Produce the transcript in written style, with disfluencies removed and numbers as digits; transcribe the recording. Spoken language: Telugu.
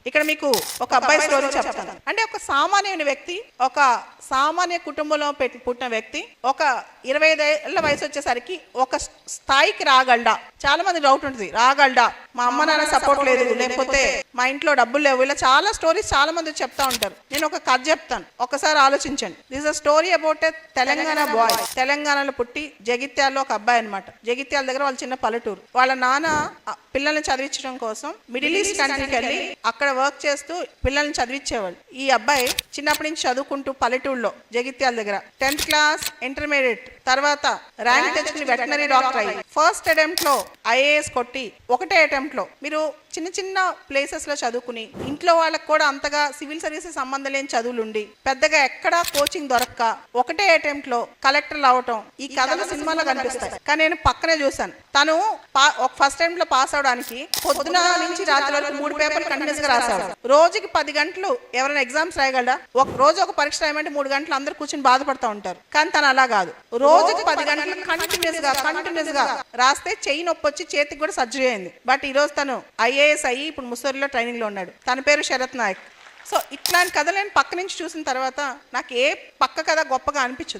ఇక్కడ మీకు ఒక అబ్బాయి స్టోరీ చెప్తాను. అంటే ఒక సామాన్యమైన వ్యక్తి, ఒక సామాన్య కుటుంబంలో పుట్టిన వ్యక్తి ఒక 25 ఏళ్ల వయసు వచ్చేసరికి ఒక స్థాయికి రాగలడా? చాలా మంది డౌట్ ఉంటుంది, రాగలడా? మా అమ్మ నాన్న సపోర్ట్ లేదు, లేకపోతే మా ఇంట్లో డబ్బులు లేవు, ఇలా చాలా స్టోరీస్ చాలా మంది చెప్తా ఉంటారు. నేను ఒక కథ చెప్తాను, ఒకసారి ఆలోచించండి. This a story about a Telangana boy. తెలంగాణలో పుట్టి జగిత్యాల్లో ఒక అబ్బాయి అనమాట. జగిత్యాల దగ్గర వాళ్ళ చిన్న పల్లెటూరు. వాళ్ళ నాన్న పిల్లల్ని చదివించడం కోసం మిడిల్ ఈస్ట్ కంట్రీకి వెళ్ళి అక్కడ వర్క్ చేస్తూ పిల్లల్ని చదివించేవాళ్ళు. ఈ అబ్బాయి చిన్నప్పటి నుంచి చదువుకుంటూ పల్లెటూరులో జగిత్యాల దగ్గర 10th క్లాస్, ఇంటర్మీడియట్, తర్వాత ర్యాంక్ తెచ్చుకుని వెటనరీ డాక్టర్ అయ్యి ఫస్ట్ అటెంప్ట్ లో ఐఏఎస్ కొట్టి, ఒకటే అటెంప్ట్ లో మీరు చిన్న చిన్న ప్లేసెస్ లో చదువుకుని ఇంట్లో వాళ్ళకి కూడా అంతగా సివిల్ సర్వీసెస్ సంబంధం లేని చదువులు ఉండి పెద్దగా ఎక్కడా కోచింగ్ దొరక్క ఒకటే అటెంప్ట్ లో కలెక్టర్లు అవటం ఈ కథలు సినిమాలో కనిపిస్తాయి. కానీ నేను పక్కనే చూసాను. తను ఫస్ట్ అటెంప్ట్ లో పాస్ అవడానికి పొద్దున నుంచి రాత్రి వరకు 3 పేపర్లు కంటిన్యూస్ గా రాశాడు. రోజుకి 10 గంటలు ఎవరైనా ఎగ్జామ్స్ రాయగలరా? ఒక రోజు ఒక పరీక్ష రాయమంటే 3 గంటలు అందరు కూర్చొని బాధపడతా ఉంటారు. కానీ తను అలా కాదు, రోజుకి 10 గంటలు కంటిన్యూస్ గా రాస్తే చెయ్యి నొప్పి వచ్చి చేతికి కూడా సర్జరీ అయింది. బట్ ఈ రోజు తను ఐఏఎస్ అయ్యి ఇప్పుడు ముస్సూరిలో ట్రైనింగ్ లో ఉన్నాడు. తన పేరు శరత్ నాయక్. సో ఇట్లాంటి కథలు నేను పక్క నుంచి చూసిన తర్వాత నాకు ఏ పక్క కథ గొప్పగా అనిపించదు.